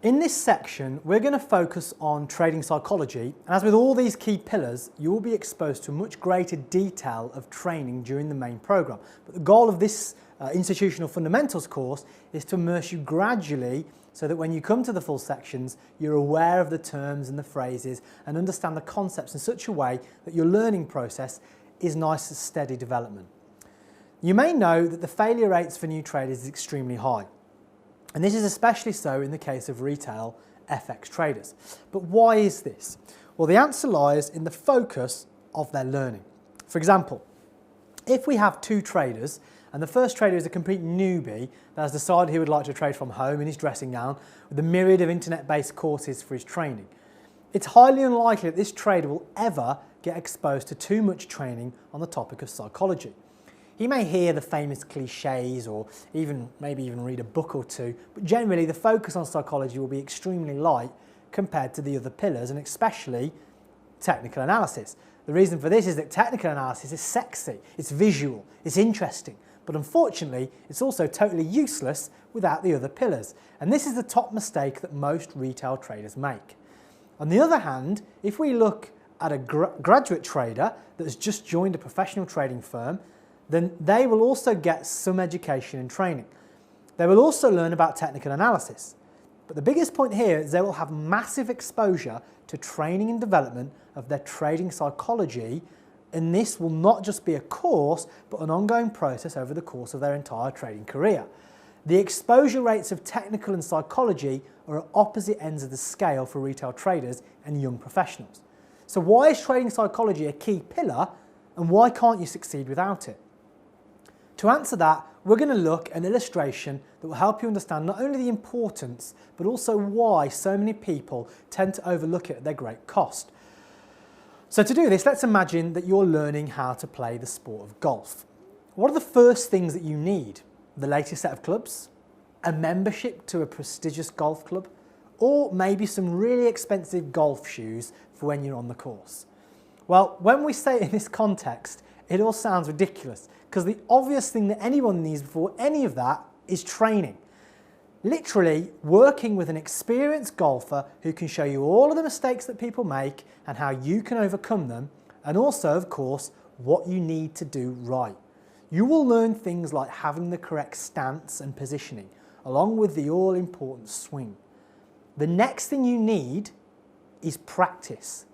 In this section, we're going to focus on trading psychology, and as with all these key pillars, you will be exposed to much greater detail of training during the main programme. But the goal of this Institutional Fundamentals course is to immerse you gradually so that when you come to the full sections, you're aware of the terms and the phrases and understand the concepts in such a way that your learning process is nice and steady development. You may know that the failure rates for new traders is extremely high. And this is especially so in the case of retail FX traders. But why is this? Well, the answer lies in the focus of their learning. For example, if we have two traders, and the first trader is a complete newbie that has decided he would like to trade from home in his dressing gown with a myriad of internet-based courses for his training, it's highly unlikely that this trader will ever get exposed to too much training on the topic of psychology. He may hear the famous cliches or maybe even read a book or two, but generally the focus on psychology will be extremely light compared to the other pillars, and especially technical analysis. The reason for this is that technical analysis is sexy, it's visual, it's interesting, but unfortunately it's also totally useless without the other pillars. And this is the top mistake that most retail traders make. On the other hand, if we look at a graduate trader that has just joined a professional trading firm, then they will also get some education and training. They will also learn about technical analysis. But the biggest point here is they will have massive exposure to training and development of their trading psychology, and this will not just be a course, but an ongoing process over the course of their entire trading career. The exposure rates of technical and psychology are at opposite ends of the scale for retail traders and young professionals. So why is trading psychology a key pillar, and why can't you succeed without it? To answer that, we're going to look at an illustration that will help you understand not only the importance, but also why so many people tend to overlook it at their great cost. So to do this, let's imagine that you're learning how to play the sport of golf. What are the first things that you need? The latest set of clubs? A membership to a prestigious golf club? Or maybe some really expensive golf shoes for when you're on the course? Well, when we say it in this context, it all sounds ridiculous, because the obvious thing that anyone needs before any of that is training. Literally working with an experienced golfer who can show you all of the mistakes that people make and how you can overcome them, and also, of course, what you need to do right. You will learn things like having the correct stance and positioning, along with the all-important swing. The next thing you need is practice.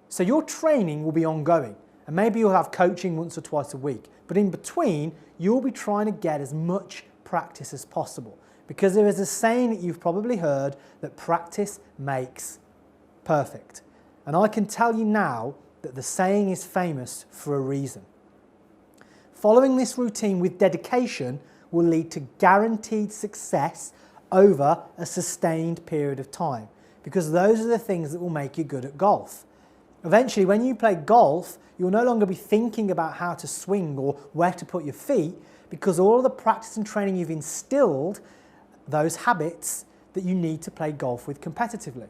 So your training will be ongoing. And maybe you'll have coaching once or twice a week, but in between, you'll be trying to get as much practice as possible, because there is a saying that you've probably heard that practice makes perfect. And I can tell you now that the saying is famous for a reason. Following this routine with dedication will lead to guaranteed success over a sustained period of time, because those are the things that will make you good at golf. Eventually, when you play golf, you'll no longer be thinking about how to swing or where to put your feet, because all of the practice and training you've instilled, those habits that you need to play golf with competitively.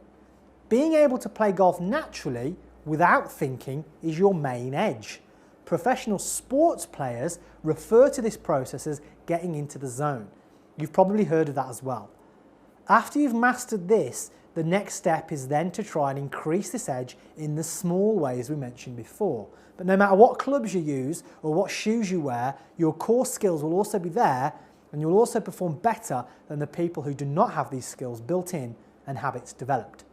Being able to play golf naturally without thinking is your main edge. Professional sports players refer to this process as getting into the zone. You've probably heard of that as well. After you've mastered this, the next step is then to try and increase this edge in the small ways we mentioned before. But no matter what clubs you use or what shoes you wear, your core skills will also be there, and you'll also perform better than the people who do not have these skills built in and habits developed.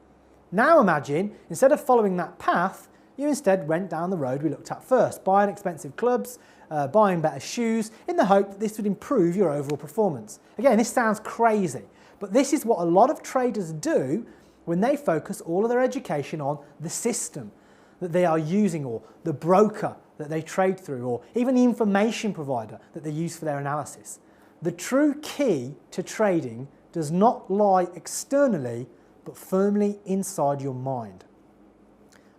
Now imagine, instead of following that path, you instead went down the road we looked at first, buying expensive clubs, buying better shoes, in the hope that this would improve your overall performance. Again, this sounds crazy, but this is what a lot of traders do when they focus all of their education on the system that they are using, or the broker that they trade through, or even the information provider that they use for their analysis. The true key to trading does not lie externally, but firmly inside your mind.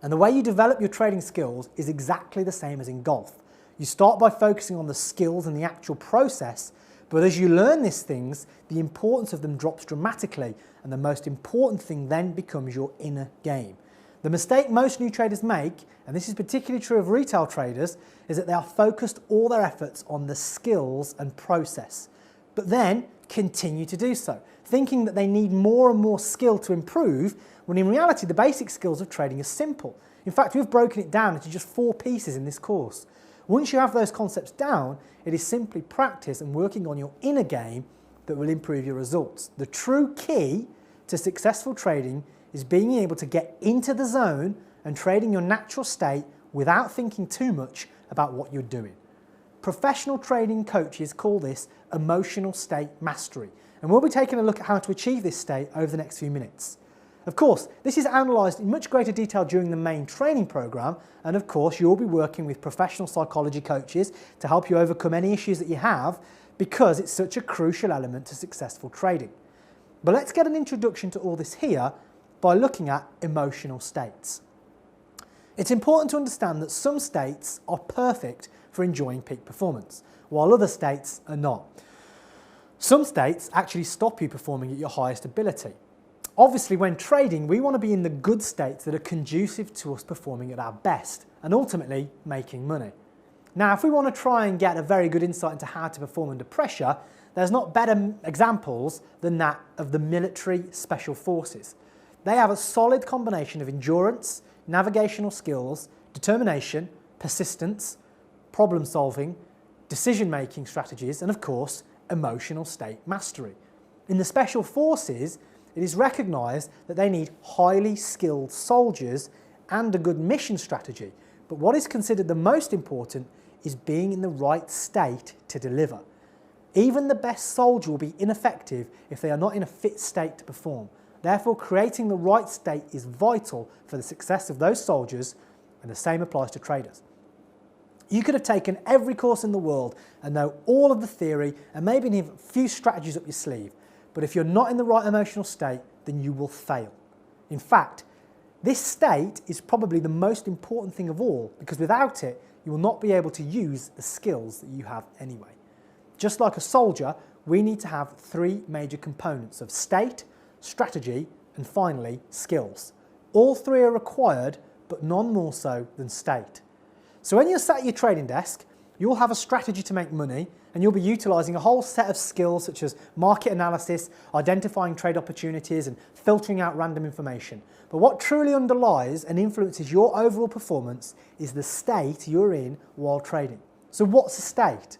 And the way you develop your trading skills is exactly the same as in golf. You start by focusing on the skills and the actual process, but as you learn these things, the importance of them drops dramatically, and the most important thing then becomes your inner game. The mistake most new traders make, and this is particularly true of retail traders, is that they are focused all their efforts on the skills and process, but then continue to do so, thinking that they need more and more skill to improve, when in reality the basic skills of trading are simple. In fact, we've broken it down into just 4 pieces in this course. Once you have those concepts down, it is simply practice and working on your inner game that will improve your results. The true key to successful trading is being able to get into the zone and trading your natural state without thinking too much about what you're doing. Professional trading coaches call this emotional state mastery, and we'll be taking a look at how to achieve this state over the next few minutes. Of course, this is analysed in much greater detail during the main training programme, and of course you'll be working with professional psychology coaches to help you overcome any issues that you have, because it's such a crucial element to successful trading. But let's get an introduction to all this here by looking at emotional states. It's important to understand that some states are perfect for enjoying peak performance, while other states are not. Some states actually stop you performing at your highest ability. Obviously, when trading, we want to be in the good states that are conducive to us performing at our best and ultimately making money. Now, if we want to try and get a very good insight into how to perform under pressure, there's not better examples than that of the military special forces. They have a solid combination of endurance, navigational skills, determination, persistence, problem solving, decision-making strategies, and of course, emotional state mastery. In the special forces, it is recognised that they need highly skilled soldiers and a good mission strategy, but what is considered the most important is being in the right state to deliver. Even the best soldier will be ineffective if they are not in a fit state to perform. Therefore, creating the right state is vital for the success of those soldiers, and the same applies to traders. You could have taken every course in the world and know all of the theory and maybe even a few strategies up your sleeve, but if you're not in the right emotional state, then you will fail. In fact, this state is probably the most important thing of all, because without it, you will not be able to use the skills that you have anyway. Just like a soldier, we need to have 3 major components of state, strategy, and finally, skills. All 3 are required, but none more so than state. So when you're sat at your trading desk, you'll have a strategy to make money, and you'll be utilising a whole set of skills such as market analysis, identifying trade opportunities, and filtering out random information. But what truly underlies and influences your overall performance is the state you're in while trading. So what's a state?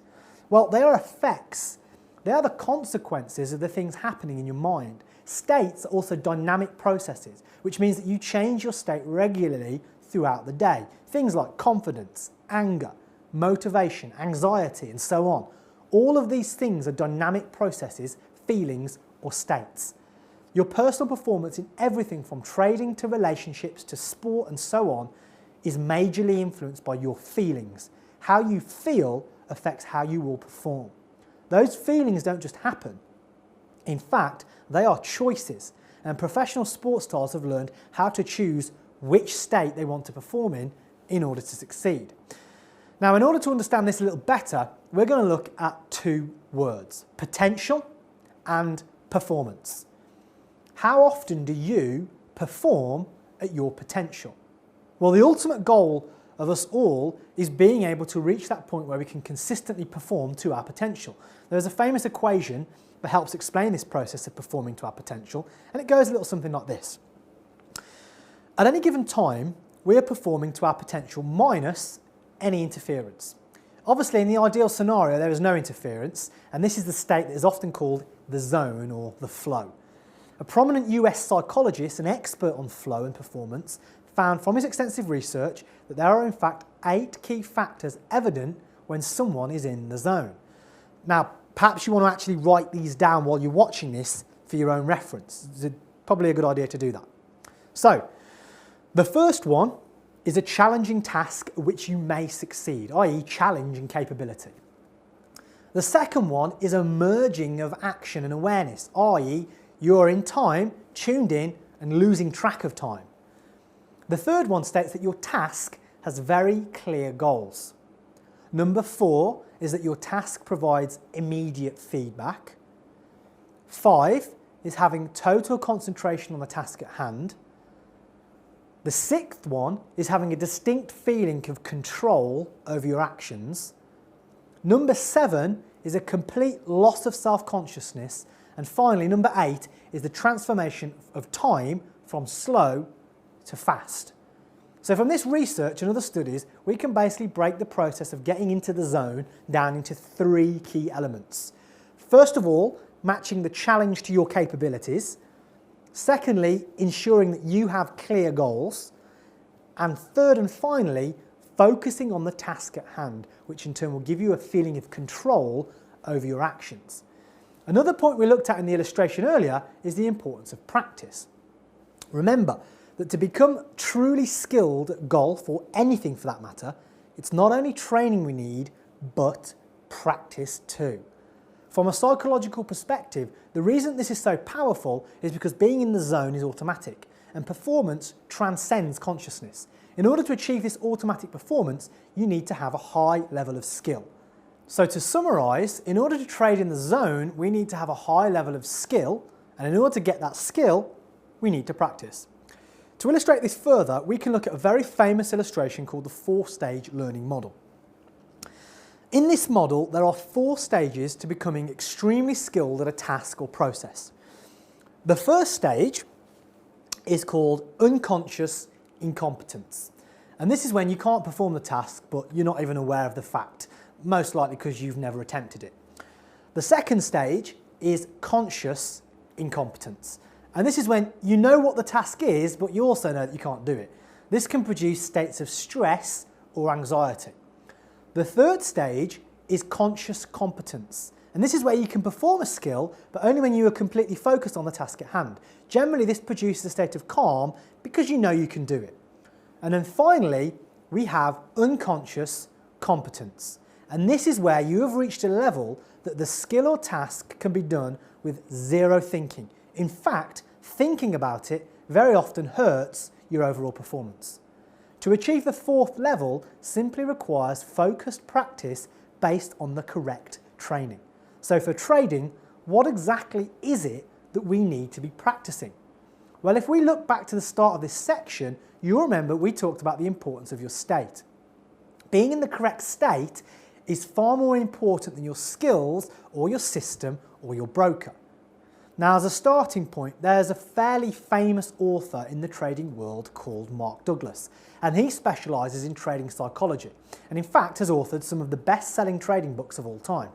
Well, they are effects. They are the consequences of the things happening in your mind. States are also dynamic processes, which means that you change your state regularly throughout the day. Things like confidence, anger, motivation, anxiety, and so on. All of these things are dynamic processes, feelings, or states. Your personal performance in everything from trading to relationships to sport and so on is majorly influenced by your feelings. How you feel affects how you will perform. Those feelings don't just happen. In fact, they are choices, and professional sports stars have learned how to choose which state they want to perform in order to succeed. Now, in order to understand this a little better, we're going to look at 2 words: potential and performance. How often do you perform at your potential? Well, the ultimate goal of us all is being able to reach that point where we can consistently perform to our potential. There's a famous equation that helps explain this process of performing to our potential, and it goes a little something like this. At any given time, we are performing to our potential minus any interference. Obviously, in the ideal scenario, there is no interference, and this is the state that is often called the zone or the flow. A prominent US psychologist and expert on flow and performance found from his extensive research that there are in fact 8 key factors evident when someone is in the zone. Now, perhaps you want to actually write these down while you're watching this for your own reference. It's probably a good idea to do that. So, the first one is a challenging task at which you may succeed, i.e. challenge and capability. The second one is a merging of action and awareness, i.e. you're in time, tuned in, and losing track of time. The third one states that your task has very clear goals. Number 4 is that your task provides immediate feedback. 5 is having total concentration on the task at hand. The 6th one is having a distinct feeling of control over your actions. Number 7 is a complete loss of self-consciousness. And finally, number 8 is the transformation of time from slow to fast. So from this research and other studies, we can basically break the process of getting into the zone down into 3 key elements. First of all, matching the challenge to your capabilities. Secondly, ensuring that you have clear goals. And third and finally, focusing on the task at hand, which in turn will give you a feeling of control over your actions. Another point we looked at in the illustration earlier is the importance of practice. Remember that to become truly skilled at golf, or anything for that matter, it's not only training we need, but practice too. From a psychological perspective, the reason this is so powerful is because being in the zone is automatic, and performance transcends consciousness. In order to achieve this automatic performance, you need to have a high level of skill. So to summarise, in order to trade in the zone, we need to have a high level of skill, and in order to get that skill, we need to practice. To illustrate this further, we can look at a very famous illustration called the 4-stage learning model. In this model, there are 4 stages to becoming extremely skilled at a task or process. The first stage is called unconscious incompetence. And this is when you can't perform the task, but you're not even aware of the fact, most likely because you've never attempted it. The second stage is conscious incompetence. And this is when you know what the task is, but you also know that you can't do it. This can produce states of stress or anxiety. The third stage is conscious competence. And this is where you can perform a skill, but only when you are completely focused on the task at hand. Generally, this produces a state of calm because you know you can do it. And then finally, we have unconscious competence. And this is where you have reached a level that the skill or task can be done with zero thinking. In fact, thinking about it very often hurts your overall performance. To achieve the 4th level simply requires focused practice based on the correct training. So for trading, what exactly is it that we need to be practicing? Well, if we look back to the start of this section, you'll remember we talked about the importance of your state. Being in the correct state is far more important than your skills or your system or your broker. Now, as a starting point, there's a fairly famous author in the trading world called Mark Douglas, and he specialises in trading psychology, and in fact has authored some of the best-selling trading books of all time.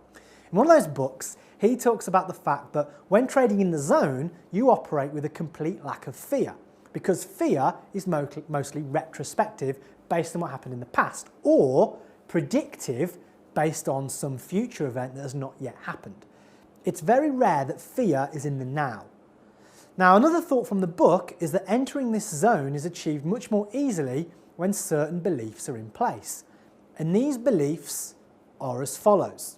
In one of those books, he talks about the fact that when trading in the zone, you operate with a complete lack of fear, because fear is mostly retrospective based on what happened in the past, or predictive based on some future event that has not yet happened. It's very rare that fear is in the now. Now, another thought from the book is that entering this zone is achieved much more easily when certain beliefs are in place. And these beliefs are as follows.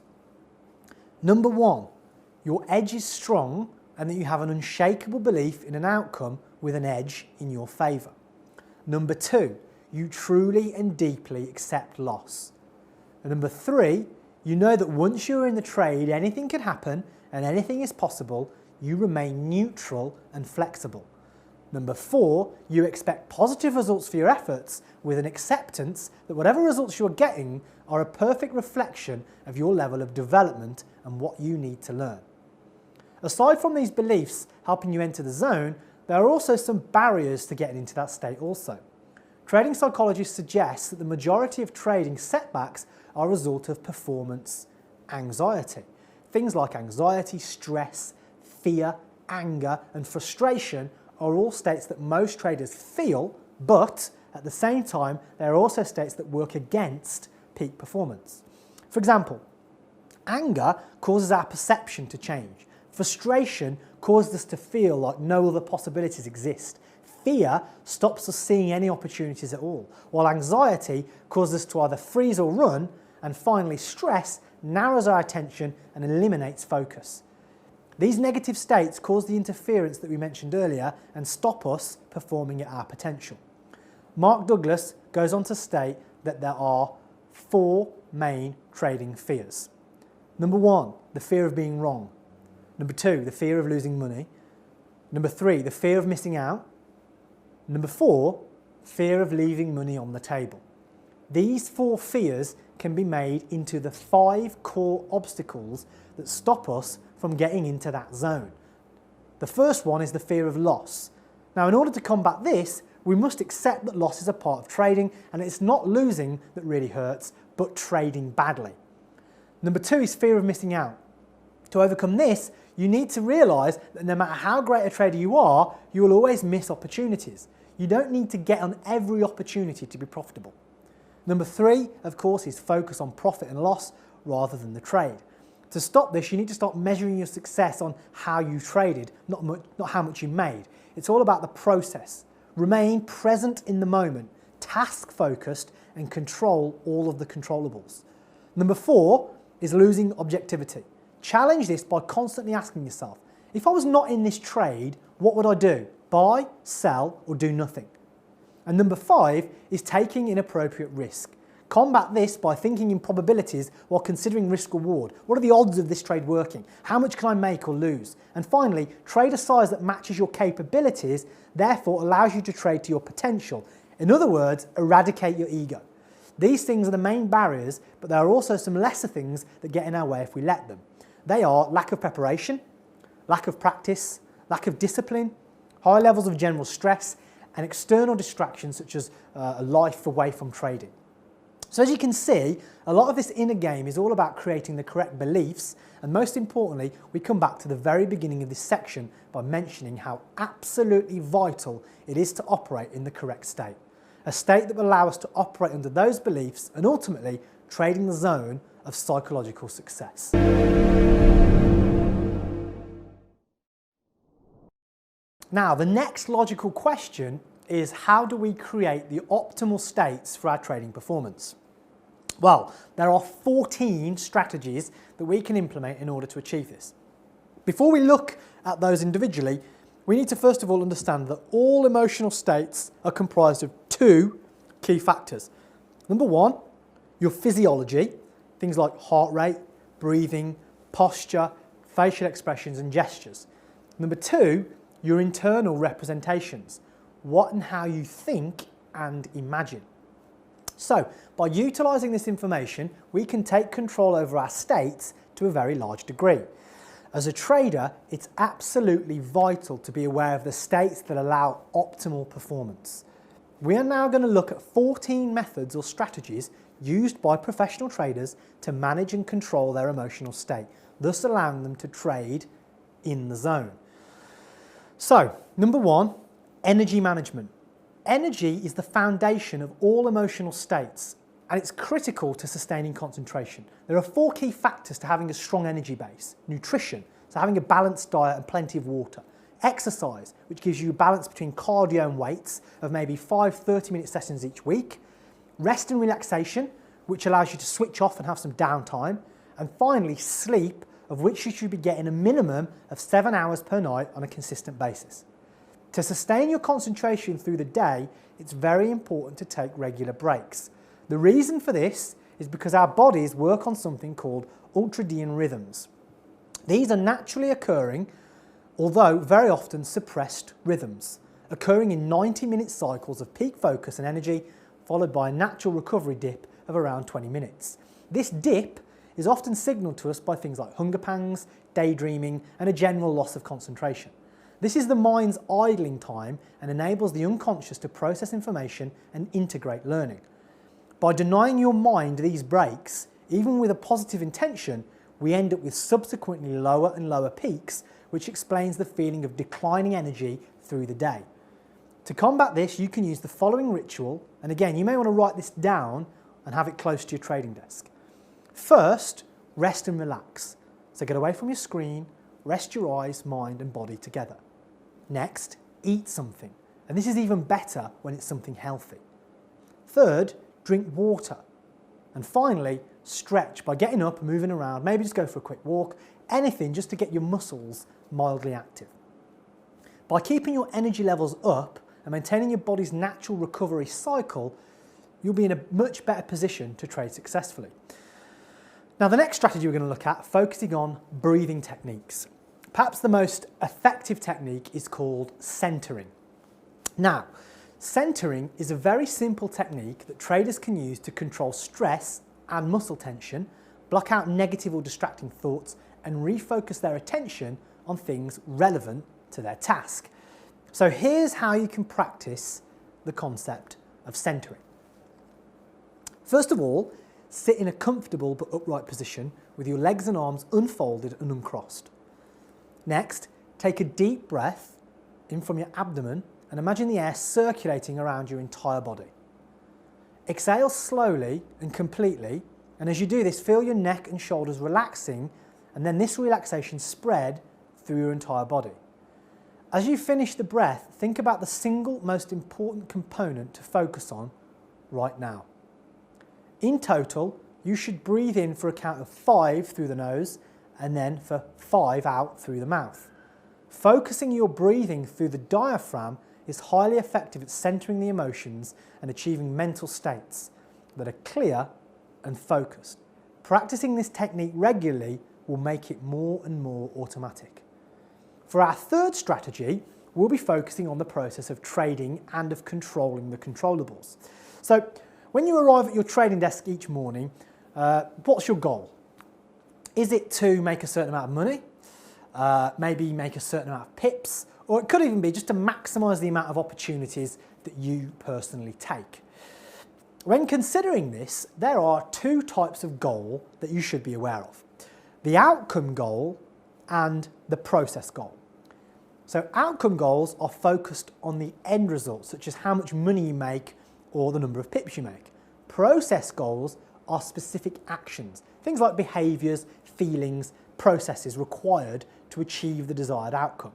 Number 1, your edge is strong and that you have an unshakable belief in an outcome with an edge in your favour. Number 2, you truly and deeply accept loss. And number 3, you know that once you're in the trade, anything can happen and anything is possible. You remain neutral and flexible. Number 4, you expect positive results for your efforts with an acceptance that whatever results you're getting are a perfect reflection of your level of development and what you need to learn. Aside from these beliefs helping you enter the zone, there are also some barriers to getting into that state also. Trading psychology suggests that the majority of trading setbacks are a result of performance anxiety. Things like anxiety, stress, fear, anger, and frustration are all states that most traders feel, but at the same time, they are also states that work against peak performance. For example, anger causes our perception to change. Frustration causes us to feel like no other possibilities exist. Fear stops us seeing any opportunities at all, while anxiety causes us to either freeze or run, and finally stress narrows our attention and eliminates focus. These negative states cause the interference that we mentioned earlier and stop us performing at our potential. Mark Douglas goes on to state that there are 4 main trading fears. Number 1, the fear of being wrong. Number 2, the fear of losing money. Number 3, the fear of missing out. Number 4, fear of leaving money on the table. These 4 fears can be made into the 5 core obstacles that stop us from getting into that zone. The first one is the fear of loss. Now, in order to combat this, we must accept that loss is a part of trading, and it's not losing that really hurts, but trading badly. Number two is fear of missing out. To overcome this, you need to realise that no matter how great a trader you are, you will always miss opportunities. You don't need to get on every opportunity to be profitable. Number three, of course, is focus on profit and loss rather than the trade. To stop this, you need to start measuring your success on how you traded, not how much you made. It's all about the process. Remain present in the moment, task-focused, and control all of the controllables. Number four is losing objectivity. Challenge this by constantly asking yourself, if I was not in this trade, what would I do? Buy, sell, or do nothing? And number five is taking inappropriate risk. Combat this by thinking in probabilities while considering risk-reward. What are the odds of this trade working? How much can I make or lose? And finally, trade a size that matches your capabilities, therefore allows you to trade to your potential. In other words, eradicate your ego. These things are the main barriers, but there are also some lesser things that get in our way if we let them. They are lack of preparation, lack of practice, lack of discipline, high levels of general stress, and external distractions such as a life away from trading. So as you can see, a lot of this inner game is all about creating the correct beliefs, and most importantly, we come back to the very beginning of this section by mentioning how absolutely vital it is to operate in the correct state. A state that will allow us to operate under those beliefs and ultimately trade in the zone of psychological success. Now, the next logical question is, how do we create the optimal states for our trading performance? Well, there are 14 strategies that we can implement in order to achieve this. Before we look at those individually, we need to first of all understand that all emotional states are comprised of two key factors. Number one, your physiology, things like heart rate, breathing, posture, facial expressions and gestures. Number two, your internal representations, what and how you think and imagine. So, by utilising this information, we can take control over our states to a very large degree. As a trader, it's absolutely vital to be aware of the states that allow optimal performance. We are now going to look at 14 methods or strategies used by professional traders to manage and control their emotional state, thus allowing them to trade in the zone. So, number one, energy management. Energy is the foundation of all emotional states, and it's critical to sustaining concentration. There are four key factors to having a strong energy base. Nutrition, so having a balanced diet and plenty of water. Exercise, which gives you a balance between cardio and weights of maybe 5 30-minute sessions each week. Rest and relaxation, which allows you to switch off and have some downtime. And finally, sleep, of which you should be getting a minimum of 7 hours per night on a consistent basis. To sustain your concentration through the day, it's very important to take regular breaks. The reason for this is because our bodies work on something called ultradian rhythms. These are naturally occurring, although very often suppressed rhythms, occurring in 90-minute cycles of peak focus and energy, followed by a natural recovery dip of around 20 minutes. This dip is often signalled to us by things like hunger pangs, daydreaming, and a general loss of concentration. This is the mind's idling time and enables the unconscious to process information and integrate learning. By denying your mind these breaks, even with a positive intention, we end up with subsequently lower and lower peaks, which explains the feeling of declining energy through the day. To combat this, you can use the following ritual, and again, you may want to write this down and have it close to your trading desk. First, rest and relax. So get away from your screen, rest your eyes, mind and body together. Next, eat something, and this is even better when it's something healthy. Third, drink water. And finally, stretch by getting up, moving around, maybe just go for a quick walk, anything just to get your muscles mildly active. By keeping your energy levels up and maintaining your body's natural recovery cycle, you'll be in a much better position to trade successfully. Now, the next strategy we're going to look at, focusing on breathing techniques. Perhaps the most effective technique is called centering. Now, centering is a very simple technique that traders can use to control stress and muscle tension, block out negative or distracting thoughts, and refocus their attention on things relevant to their task. So here's how you can practice the concept of centering. First of all, sit in a comfortable but upright position with your legs and arms unfolded and uncrossed. Next, take a deep breath in from your abdomen and imagine the air circulating around your entire body. Exhale slowly and completely, and as you do this, feel your neck and shoulders relaxing, and then this relaxation spread through your entire body. As you finish the breath, think about the single most important component to focus on right now. In total, you should breathe in for a count of 5 through the nose and then for 5 out through the mouth. Focusing your breathing through the diaphragm is highly effective at centering the emotions and achieving mental states that are clear and focused. Practicing this technique regularly will make it more and more automatic. For our third strategy, we'll be focusing on the process of trading and of controlling the controllables. So, when you arrive at your trading desk each morning, what's your goal? Is it to make a certain amount of money? Maybe make a certain amount of pips? Or it could even be just to maximise the amount of opportunities that you personally take. When considering this, there are 2 types of goal that you should be aware of. The outcome goal and the process goal. So outcome goals are focused on the end result, such as how much money you make or the number of pips you make. Process goals are specific actions, things like behaviours, feelings, processes required to achieve the desired outcome.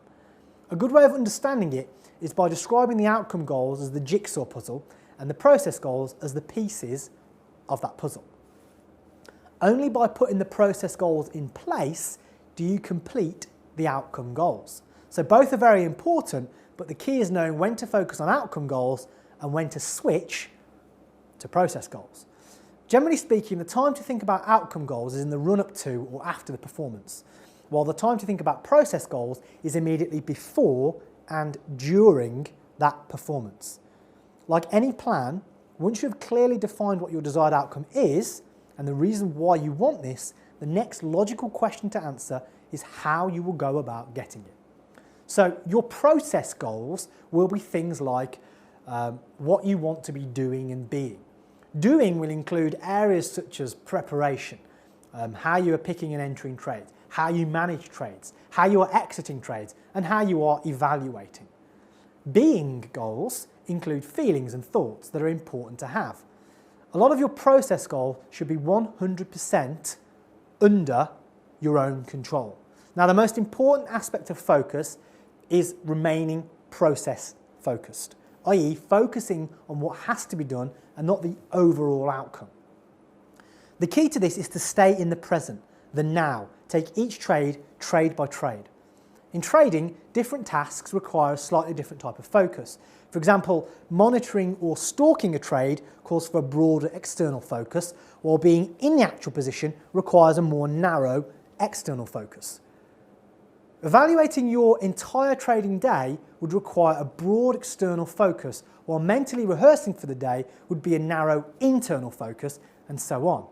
A good way of understanding it is by describing the outcome goals as the jigsaw puzzle and the process goals as the pieces of that puzzle. Only by putting the process goals in place do you complete the outcome goals. So both are very important, but the key is knowing when to focus on outcome goals and when to switch to process goals. Generally speaking, the time to think about outcome goals is in the run-up to or after the performance, while the time to think about process goals is immediately before and during that performance. Like any plan, once you have clearly defined what your desired outcome is and the reason why you want this, the next logical question to answer is how you will go about getting it. So your process goals will be things like what you want to be doing and being. Doing will include areas such as preparation, how you are picking and entering trades, how you manage trades, how you are exiting trades, and how you are evaluating. Being goals include feelings and thoughts that are important to have. A lot of your process goal should be 100% under your own control. Now, the most important aspect of focus is remaining process focused, i.e. focusing on what has to be done and not the overall outcome. The key to this is to stay in the present, the now. Take each trade, trade by trade. In trading, different tasks require a slightly different type of focus. For example, monitoring or stalking a trade calls for a broader external focus, while being in the actual position requires a more narrow external focus. Evaluating your entire trading day would require a broad external focus, while mentally rehearsing for the day would be a narrow internal focus, and so on.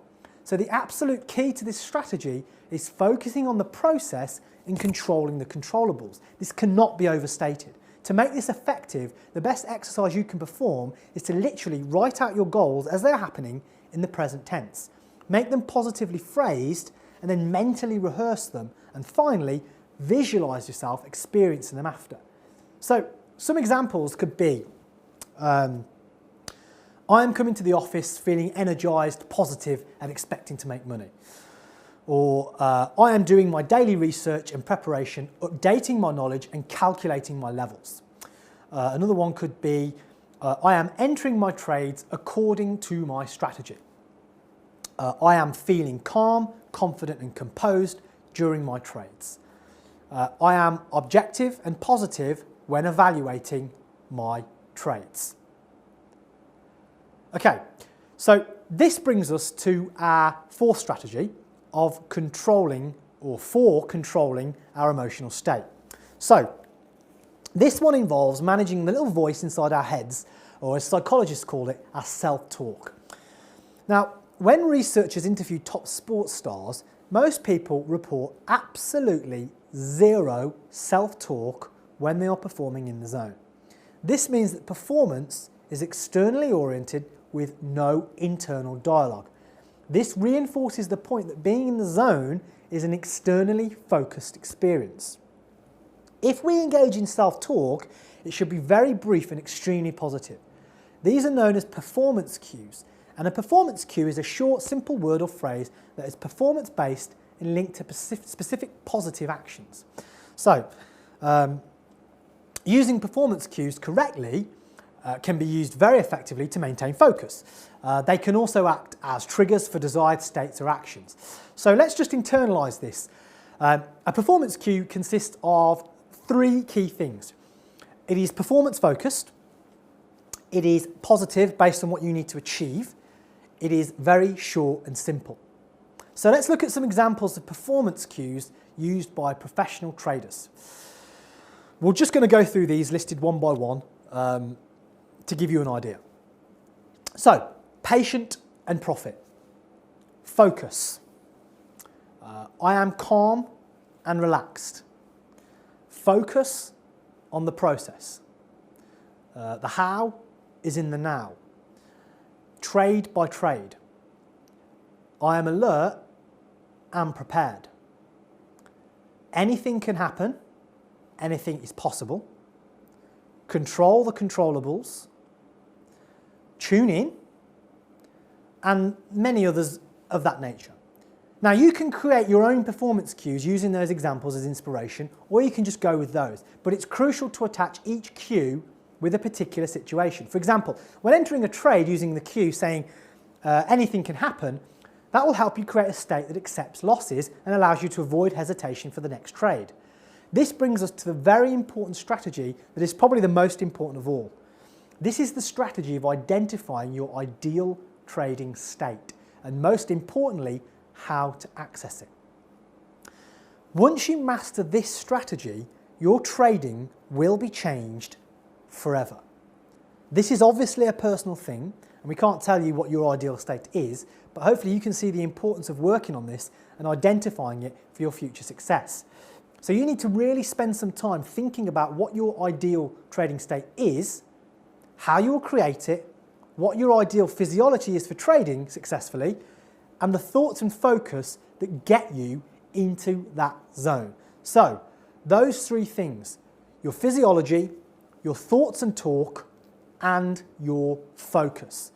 So the absolute key to this strategy is focusing on the process and controlling the controllables. This cannot be overstated. To make this effective, the best exercise you can perform is to literally write out your goals as they're happening in the present tense. Make them positively phrased and then mentally rehearse them, and finally, visualize yourself experiencing them after. So some examples could be, I am coming to the office feeling energized, positive, and expecting to make money. Or I am doing my daily research and preparation, updating my knowledge and calculating my levels. Another one could be, I am entering my trades according to my strategy. I am feeling calm, confident and composed during my trades. I am objective and positive when evaluating my trades. Okay, so this brings us to our fourth strategy of controlling our emotional state. So this one involves managing the little voice inside our heads, or as psychologists call it, our self-talk. Now, when researchers interviewed top sports stars, most people report absolutely zero self-talk when they are performing in the zone. This means that performance is externally oriented with no internal dialogue. This reinforces the point that being in the zone is an externally focused experience. If we engage in self-talk, it should be very brief and extremely positive. These are known as performance cues, and a performance cue is a short, simple word or phrase that is performance-based and linked to specific positive actions. So, using performance cues correctly can be used very effectively to maintain focus. They can also act as triggers for desired states or actions. So let's just internalise this. A performance cue consists of three key things. It is performance focused, it is positive based on what you need to achieve, it is very short and simple. So let's look at some examples of performance cues used by professional traders. We're just going to go through these listed one by one to give you an idea. So, patient and profit. Focus. I am calm and relaxed. Focus on the process. The how is in the now. Trade by trade. I am alert and prepared. Anything can happen. Anything is possible. Control the controllables. Tune in. And many others of that nature. Now you can create your own performance cues using those examples as inspiration, or you can just go with those. But it's crucial to attach each cue with a particular situation. For example, when entering a trade using the cue saying anything can happen, that will help you create a state that accepts losses and allows you to avoid hesitation for the next trade. This brings us to the very important strategy that is probably the most important of all. This is the strategy of identifying your ideal trading state, and most importantly, how to access it. Once you master this strategy, your trading will be changed forever. This is obviously a personal thing, and we can't tell you what your ideal state is, but hopefully you can see the importance of working on this and identifying it for your future success. So you need to really spend some time thinking about what your ideal trading state is, how you will create it, what your ideal physiology is for trading successfully, and the thoughts and focus that get you into that zone. So, those three things: your physiology, your thoughts and talk, and your focus.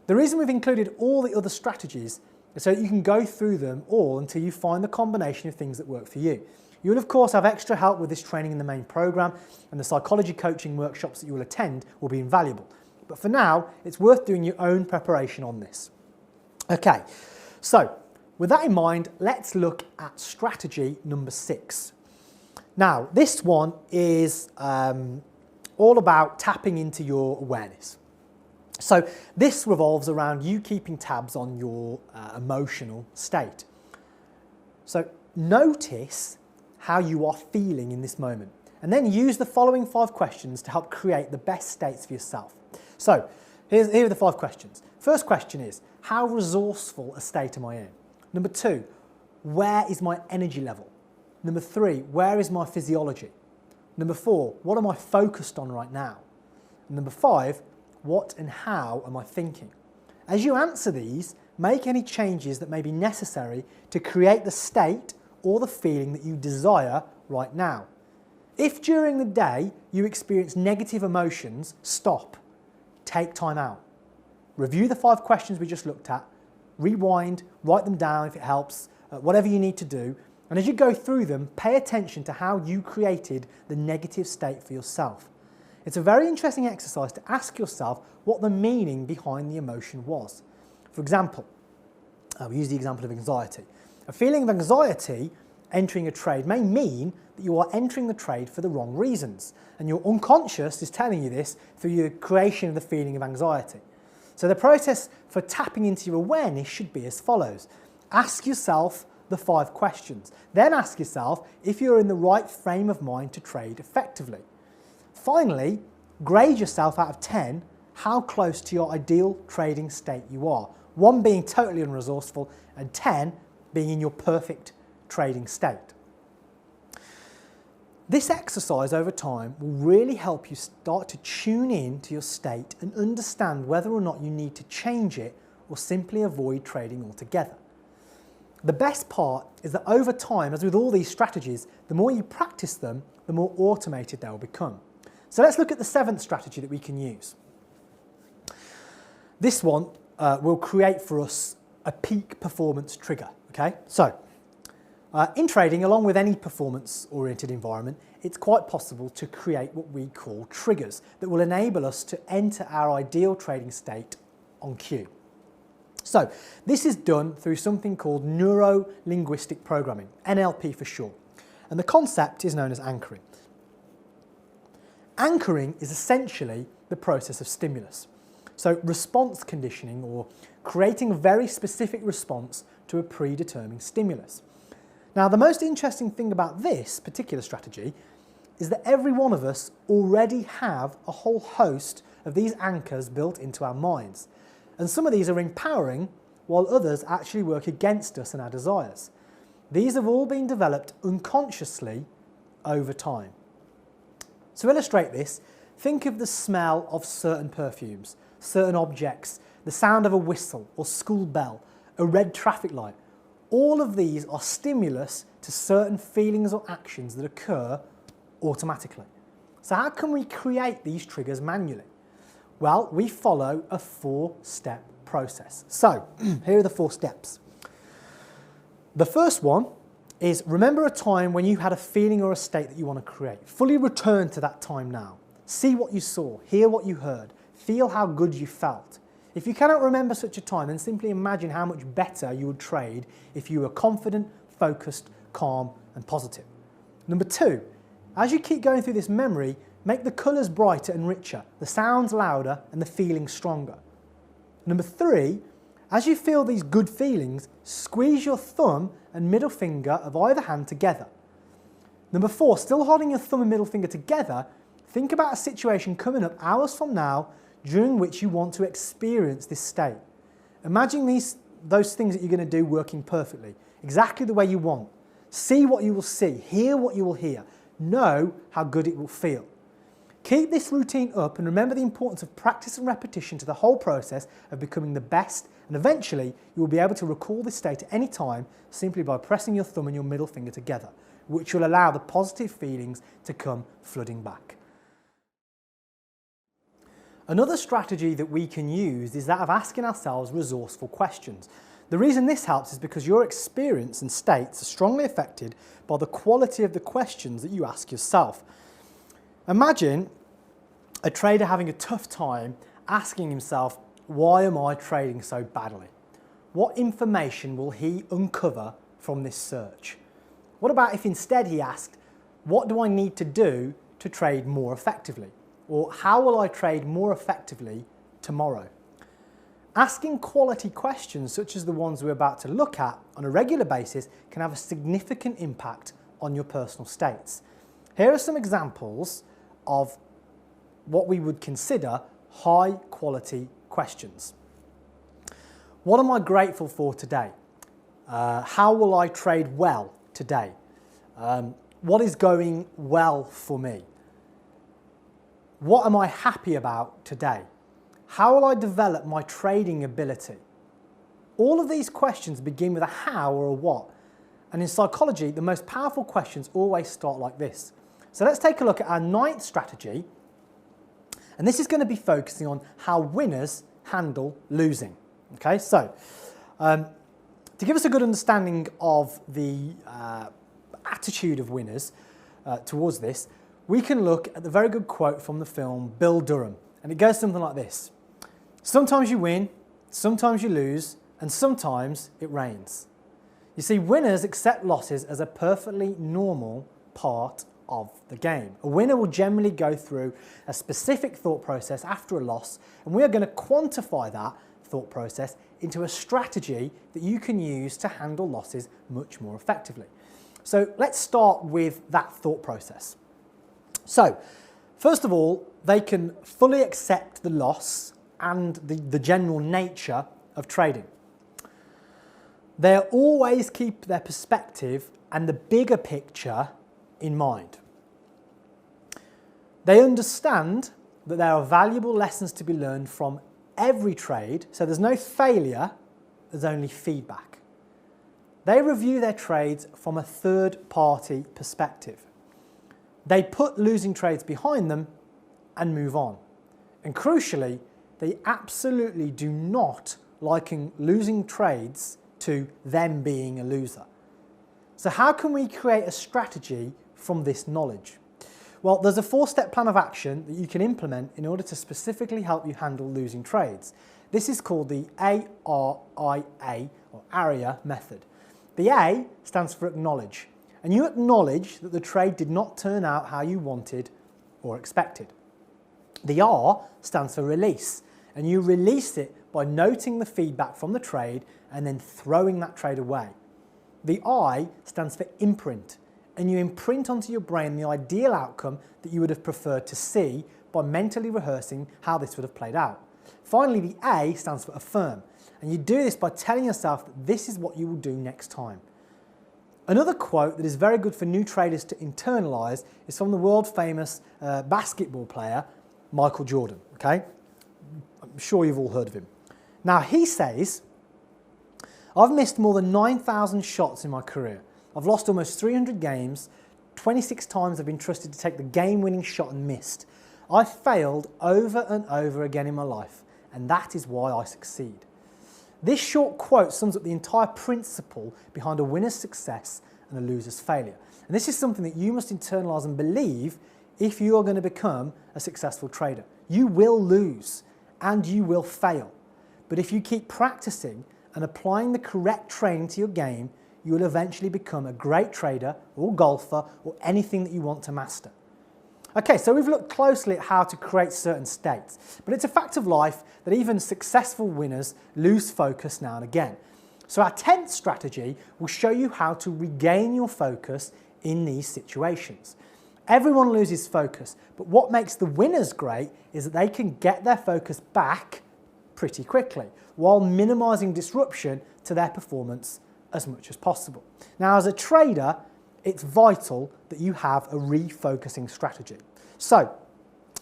The reason we've included all the other strategies is so that you can go through them all until you find the combination of things that work for you. You will of course have extra help with this training in the main programme, and the psychology coaching workshops that you will attend will be invaluable. But for now, it's worth doing your own preparation on this. Okay, so with that in mind, let's look at strategy number 6. Now, this one is all about tapping into your awareness. So this revolves around you keeping tabs on your emotional state. So notice how you are feeling in this moment, and then use the following 5 questions to help create the best states for yourself. So here are the 5 questions. First question is, how resourceful a state am I in? Number 2, where is my energy level? Number 3, where is my physiology? Number 4, what am I focused on right now? And number 5, what and how am I thinking? As you answer these, make any changes that may be necessary to create the state or the feeling that you desire right now. If during the day you experience negative emotions, stop. Take time out. Review the 5 questions we just looked at, rewind, write them down if it helps, whatever you need to do, and as you go through them, pay attention to how you created the negative state for yourself. It's a very interesting exercise to ask yourself what the meaning behind the emotion was. For example, we use the example of anxiety. A feeling of anxiety entering a trade may mean that you are entering the trade for the wrong reasons, and your unconscious is telling you this through your creation of the feeling of anxiety. So the process for tapping into your awareness should be as follows. Ask yourself the 5 questions. Then ask yourself if you're in the right frame of mind to trade effectively. Finally, grade yourself out of 10 how close to your ideal trading state you are. 1 being totally unresourceful and 10 being in your perfect trading state. This exercise over time will really help you start to tune in to your state and understand whether or not you need to change it or simply avoid trading altogether. The best part is that over time, as with all these strategies, the more you practice them, the more automated they'll become. So let's look at the 7th strategy that we can use. This one will create for us a peak performance trigger. Okay, so in trading, along with any performance-oriented environment, it's quite possible to create what we call triggers that will enable us to enter our ideal trading state on cue. So this is done through something called neuro-linguistic programming, NLP for short, and the concept is known as anchoring. Anchoring is essentially the process of stimulus. So response conditioning, or creating a very specific response to a predetermined stimulus. Now, the most interesting thing about this particular strategy is that every one of us already have a whole host of these anchors built into our minds. And some of these are empowering, while others actually work against us and our desires. These have all been developed unconsciously over time. To illustrate this, think of the smell of certain perfumes, certain objects, the sound of a whistle or school bell, a red traffic light. All of these are stimulus to certain feelings or actions that occur automatically. So how can we create these triggers manually? Well, we follow a 4-step process. So here are the 4 steps. The first one is remember a time when you had a feeling or a state that you want to create. Fully return to that time now. See what you saw, hear what you heard, feel how good you felt. If you cannot remember such a time, then simply imagine how much better you would trade if you were confident, focused, calm, and positive. Number 2, as you keep going through this memory, make the colours brighter and richer, the sounds louder, and the feelings stronger. Number 3, as you feel these good feelings, squeeze your thumb and middle finger of either hand together. Number 4, still holding your thumb and middle finger together, think about a situation coming up hours from now during which you want to experience this state. Imagine those things that you're going to do working perfectly, exactly the way you want. See what you will see, hear what you will hear, know how good it will feel. Keep this routine up and remember the importance of practice and repetition to the whole process of becoming the best, and eventually you will be able to recall this state at any time simply by pressing your thumb and your middle finger together, which will allow the positive feelings to come flooding back. Another strategy that we can use is that of asking ourselves resourceful questions. The reason this helps is because your experience and states are strongly affected by the quality of the questions that you ask yourself. Imagine a trader having a tough time asking himself, why am I trading so badly? What information will he uncover from this search? What about if instead he asked, what do I need to do to trade more effectively? Or how will I trade more effectively tomorrow? Asking quality questions such as the ones we're about to look at on a regular basis can have a significant impact on your personal states. Here are some examples of what we would consider high quality questions. What am I grateful for today? How will I trade well today? What is going well for me? What am I happy about today? How will I develop my trading ability? All of these questions begin with a how or a what. And in psychology, the most powerful questions always start like this. So let's take a look at our 9th strategy. And this is going to be focusing on how winners handle losing. Okay, so to give us a good understanding of the attitude of winners towards this, we can look at the very good quote from the film Bull Durham. And it goes something like this. Sometimes you win, sometimes you lose, and sometimes it rains. You see, winners accept losses as a perfectly normal part of the game. A winner will generally go through a specific thought process after a loss, and we are going to quantify that thought process into a strategy that you can use to handle losses much more effectively. So let's start with that thought process. So, first of all, they can fully accept the loss and the general nature of trading. They always keep their perspective and the bigger picture in mind. They understand that there are valuable lessons to be learned from every trade, so there's no failure, there's only feedback. They review their trades from a third-party perspective. They put losing trades behind them and move on. And crucially, they absolutely do not liken losing trades to them being a loser. So how can we create a strategy from this knowledge? Well, there's a 4-step plan of action that you can implement in order to specifically help you handle losing trades. This is called the ARIA, or ARIA method. The A stands for acknowledge, and you acknowledge that the trade did not turn out how you wanted or expected. The R stands for release, and you release it by noting the feedback from the trade and then throwing that trade away. The I stands for imprint, and you imprint onto your brain the ideal outcome that you would have preferred to see by mentally rehearsing how this would have played out. Finally, the A stands for affirm, and you do this by telling yourself that this is what you will do next time. Another quote that is very good for new traders to internalise is from the world famous basketball player Michael Jordan. Okay? I'm sure you've all heard of him. Now he says, "I've missed more than 9,000 shots in my career. I've lost almost 300 games. 26 times I've been trusted to take the game-winning shot and missed. I've failed over and over again in my life, and that is why I succeed." This short quote sums up the entire principle behind a winner's success and a loser's failure. And this is something that you must internalise and believe if you are going to become a successful trader. You will lose and you will fail. But if you keep practicing and applying the correct training to your game, you will eventually become a great trader or golfer or anything that you want to master. Okay, so we've looked closely at how to create certain states, but it's a fact of life that even successful winners lose focus now and again. So our 10th strategy will show you how to regain your focus in these situations. Everyone loses focus, but what makes the winners great is that they can get their focus back pretty quickly while minimizing disruption to their performance as much as possible. Now, as a trader, it's vital that you have a refocusing strategy. So,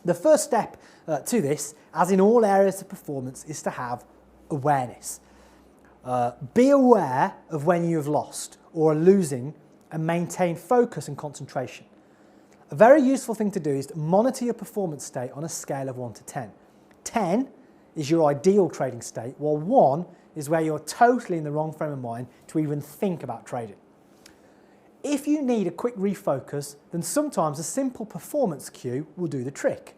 the first step to this, as in all areas of performance, is to have awareness. Be aware of when you have lost or are losing and maintain focus and concentration. A very useful thing to do is to monitor your performance state on a scale of 1 to 10. 10 is your ideal trading state, while 1 is where you're totally in the wrong frame of mind to even think about trading. If you need a quick refocus, then sometimes a simple performance cue will do the trick.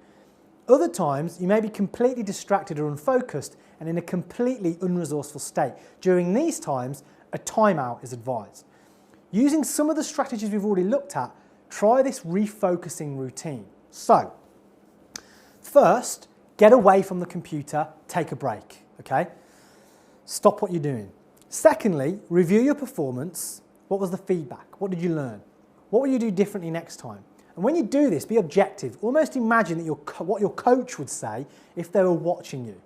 Other times, you may be completely distracted or unfocused and in a completely unresourceful state. During these times, a timeout is advised. Using some of the strategies we've already looked at, try this refocusing routine. So, first, get away from the computer, take a break, okay? Stop what you're doing. Secondly, review your performance. What was the feedback? What did you learn? What will you do differently next time? And when you do this, be objective. Almost imagine that what your coach would say if they were watching you.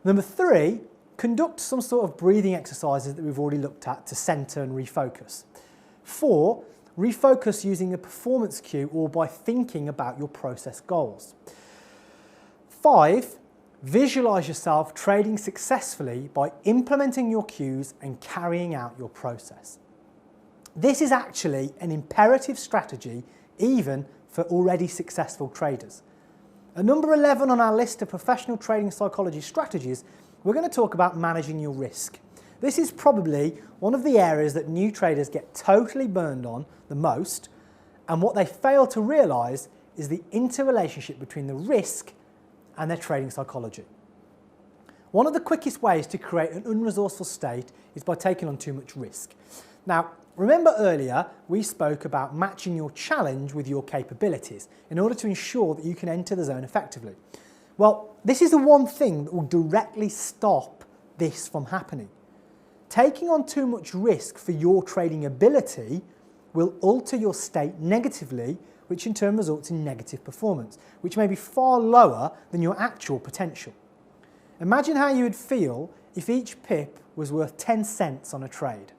Number 3, conduct some sort of breathing exercises that we've already looked at to center and refocus. 4, refocus using a performance cue or by thinking about your process goals. 5, visualize yourself trading successfully by implementing your cues and carrying out your process. This is actually an imperative strategy even for already successful traders. At number 11 on our list of professional trading psychology strategies, we're going to talk about managing your risk. This is probably one of the areas that new traders get totally burned on the most, and what they fail to realize is the interrelationship between the risk and their trading psychology. One of the quickest ways to create an unresourceful state is by taking on too much risk. Now, remember earlier we spoke about matching your challenge with your capabilities in order to ensure that you can enter the zone effectively. Well, this is the one thing that will directly stop this from happening. Taking on too much risk for your trading ability will alter your state negatively, which in turn results in negative performance, which may be far lower than your actual potential. Imagine how you would feel if each pip was worth 10 cents on a trade.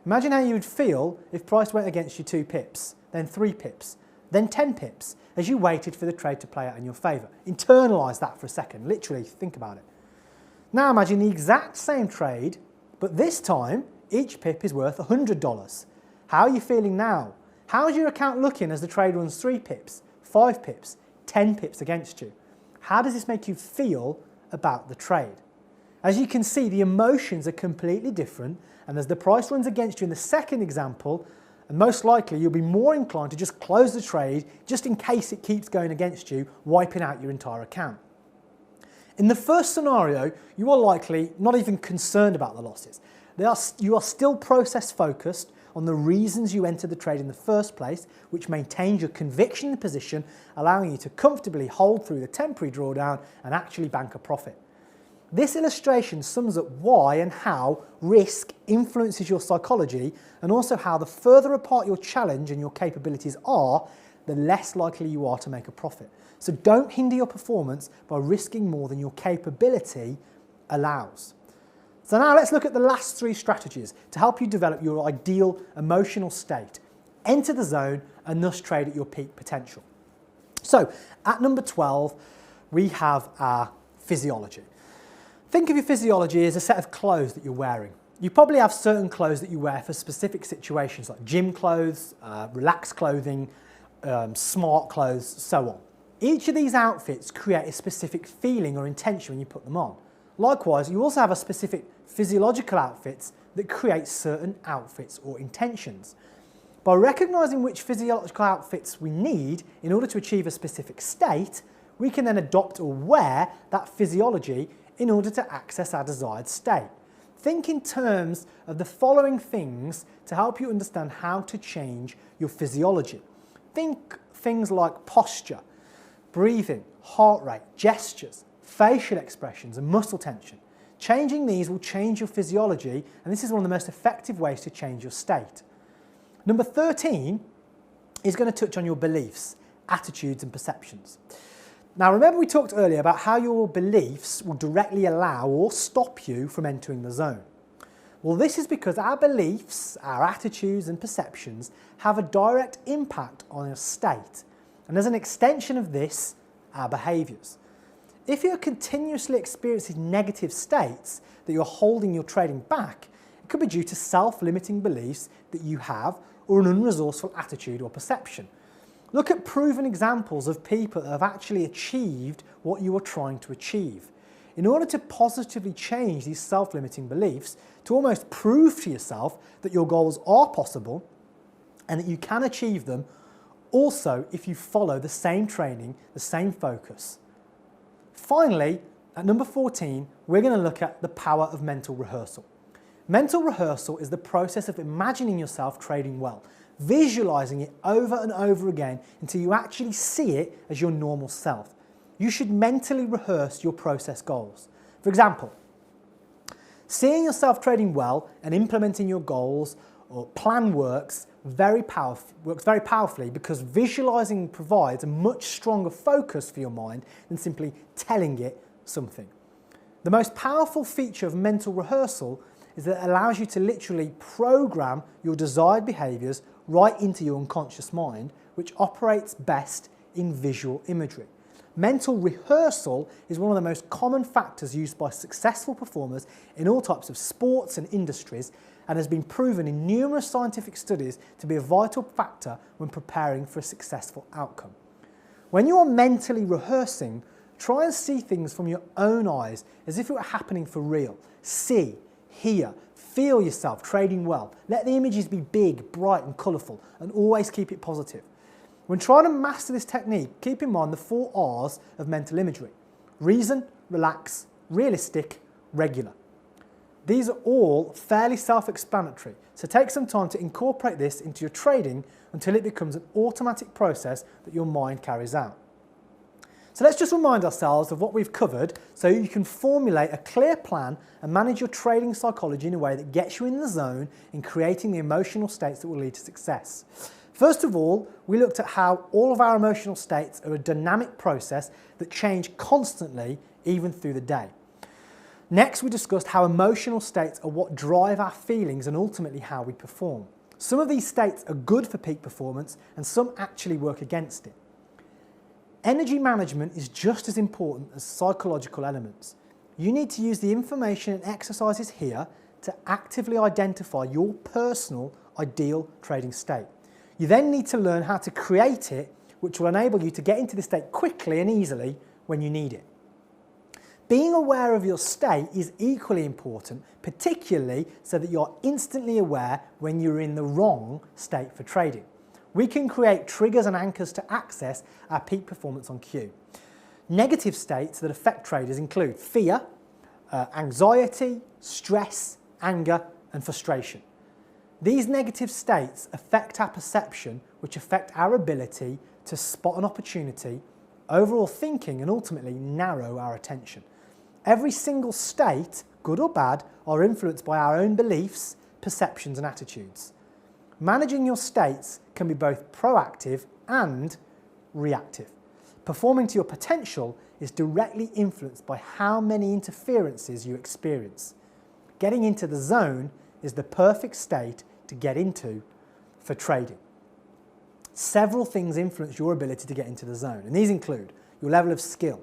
Imagine how you would feel if price went against you 2 pips, then 3 pips, then 10 pips as you waited for the trade to play out in your favour. Internalise that for a second, literally think about it. Now imagine the exact same trade, but this time each pip is worth $100. How are you feeling now? How is your account looking as the trade runs 3 pips, 5 pips, 10 pips against you? How does this make you feel about the trade? As you can see, the emotions are completely different, and as the price runs against you in the second example, and most likely you'll be more inclined to just close the trade just in case it keeps going against you, wiping out your entire account. In the first scenario, you are likely not even concerned about the losses. You are still process focused on the reasons you entered the trade in the first place, which maintains your conviction in the position, allowing you to comfortably hold through the temporary drawdown and actually bank a profit. This illustration sums up why and how risk influences your psychology, and also how the further apart your challenge and your capabilities are, the less likely you are to make a profit. So don't hinder your performance by risking more than your capability allows. So now let's look at the last 3 strategies to help you develop your ideal emotional state, enter the zone, and thus trade at your peak potential. So at number 12, we have our physiology. Think of your physiology as a set of clothes that you're wearing. You probably have certain clothes that you wear for specific situations, like gym clothes, relaxed clothing, smart clothes, so on. Each of these outfits create a specific feeling or intention when you put them on. Likewise, you also have a specific physiological outfits that create certain outfits or intentions. By recognising which physiological outfits we need in order to achieve a specific state, we can then adopt or wear that physiology in order to access our desired state. Think in terms of the following things to help you understand how to change your physiology. Think things like posture, breathing, heart rate, gestures, facial expressions and muscle tension. Changing these will change your physiology, and this is one of the most effective ways to change your state. Number 13 is going to touch on your beliefs, attitudes and perceptions. Now remember, we talked earlier about how your beliefs will directly allow or stop you from entering the zone. Well, this is because our beliefs, our attitudes and perceptions have a direct impact on our state, and as an extension of this, our behaviours. If you're continuously experiencing negative states that you're holding your trading back, it could be due to self-limiting beliefs that you have or an unresourceful attitude or perception. Look at proven examples of people that have actually achieved what you are trying to achieve. In order to positively change these self-limiting beliefs, to almost prove to yourself that your goals are possible and that you can achieve them, also if you follow the same training, the same focus. Finally, at number 14, we're going to look at the power of mental rehearsal. Mental rehearsal is the process of imagining yourself trading well, visualizing it over and over again until you actually see it as your normal self. You should mentally rehearse your process goals. For example, seeing yourself trading well and implementing your goals or plan works very powerfully because visualizing provides a much stronger focus for your mind than simply telling it something. The most powerful feature of mental rehearsal is that it allows you to literally program your desired behaviours right into your unconscious mind, which operates best in visual imagery. Mental rehearsal is one of the most common factors used by successful performers in all types of sports and industries, and has been proven in numerous scientific studies to be a vital factor when preparing for a successful outcome. When you are mentally rehearsing, try and see things from your own eyes as if it were happening for real. See, hear, feel yourself trading well. Let the images be big, bright and colourful, and always keep it positive. When trying to master this technique, keep in mind the 4 R's of mental imagery: reason, relax, realistic, regular. These are all fairly self-explanatory, so take some time to incorporate this into your trading until it becomes an automatic process that your mind carries out. So let's just remind ourselves of what we've covered so you can formulate a clear plan and manage your trading psychology in a way that gets you in the zone in creating the emotional states that will lead to success. First of all, we looked at how all of our emotional states are a dynamic process that change constantly, even through the day. Next, we discussed how emotional states are what drive our feelings and ultimately how we perform. Some of these states are good for peak performance and some actually work against it. Energy management is just as important as psychological elements. You need to use the information and exercises here to actively identify your personal ideal trading state. You then need to learn how to create it, which will enable you to get into the state quickly and easily when you need it. Being aware of your state is equally important, particularly so that you're instantly aware when you're in the wrong state for trading. We can create triggers and anchors to access our peak performance on cue. Negative states that affect traders include fear, anxiety, stress, anger, and frustration. These negative states affect our perception, which affect our ability to spot an opportunity, overall thinking, and ultimately narrow our attention. Every single state, good or bad, are influenced by our own beliefs, perceptions, and attitudes. Managing your states can be both proactive and reactive. Performing to your potential is directly influenced by how many interferences you experience. Getting into the zone is the perfect state to get into for trading. Several things influence your ability to get into the zone, and these include your level of skill,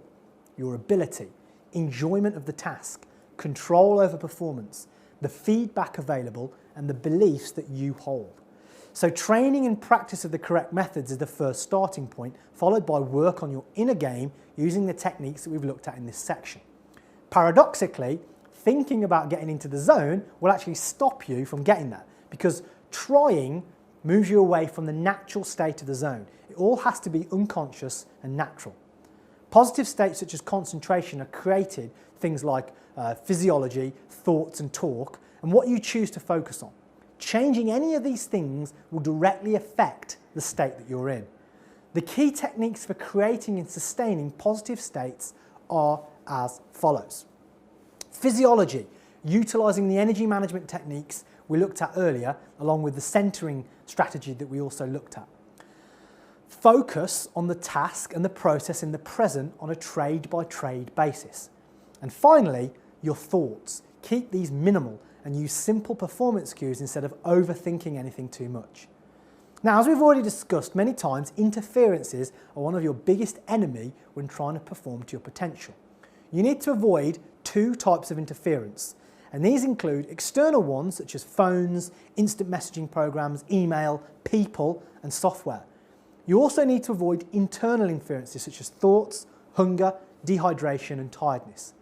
your ability, enjoyment of the task, control over performance, the feedback available, and the beliefs that you hold. So training and practice of the correct methods is the first starting point, followed by work on your inner game using the techniques that we've looked at in this section. Paradoxically, thinking about getting into the zone will actually stop you from getting there, because trying moves you away from the natural state of the zone. It all has to be unconscious and natural. Positive states such as concentration are created things like physiology, thoughts and talk, and what you choose to focus on. Changing any of these things will directly affect the state that you're in. The key techniques for creating and sustaining positive states are as follows. Physiology, utilising the energy management techniques we looked at earlier, along with the centering strategy that we also looked at. Focus on the task and the process in the present on a trade-by-trade basis. And finally, your thoughts. Keep these minimal and use simple performance cues instead of overthinking anything too much. Now, as we've already discussed many times, interferences are one of your biggest enemy when trying to perform to your potential. You need to avoid two types of interference, and these include external ones such as phones, instant messaging programs, email, people, and software. You also need to avoid internal interferences such as thoughts, hunger, dehydration, and tiredness.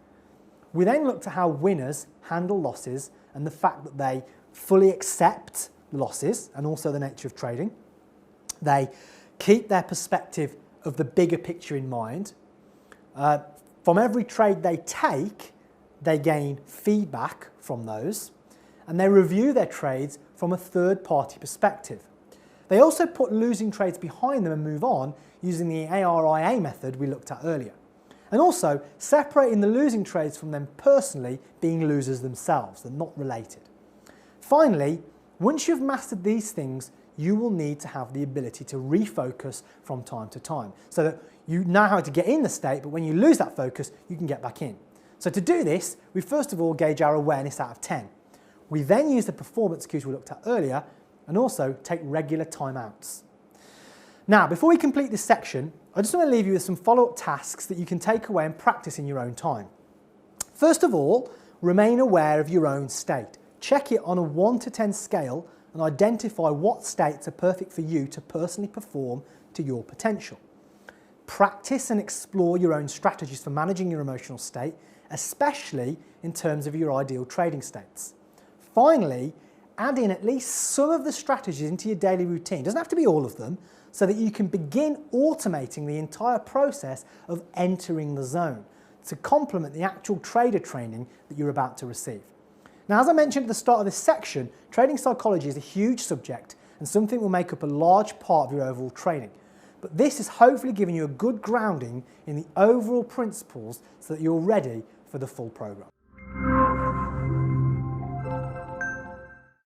We then looked at how winners handle losses and the fact that they fully accept losses and also the nature of trading. They keep their perspective of the bigger picture in mind. From every trade they take, they gain feedback from those, and they review their trades from a third-party perspective. They also put losing trades behind them and move on using the ARIA method we looked at earlier. And also separating the losing trades from them personally being losers themselves, they're not related. Finally, once you've mastered these things, you will need to have the ability to refocus from time to time so that you know how to get in the state, but when you lose that focus, you can get back in. So to do this, we first of all gauge our awareness out of 10. We then use the performance cues we looked at earlier and also take regular timeouts. Now, before we complete this section, I just want to leave you with some follow-up tasks that you can take away and practice in your own time. First of all, remain aware of your own state. Check it on a 1 to 10 scale and identify what states are perfect for you to personally perform to your potential. Practice and explore your own strategies for managing your emotional state, especially in terms of your ideal trading states. Finally, add in at least some of the strategies into your daily routine. It doesn't have to be all of them, so that you can begin automating the entire process of entering the zone to complement the actual trader training that you're about to receive. Now, as I mentioned at the start of this section, trading psychology is a huge subject and something that will make up a large part of your overall trading. But this is hopefully giving you a good grounding in the overall principles so that you're ready for the full program.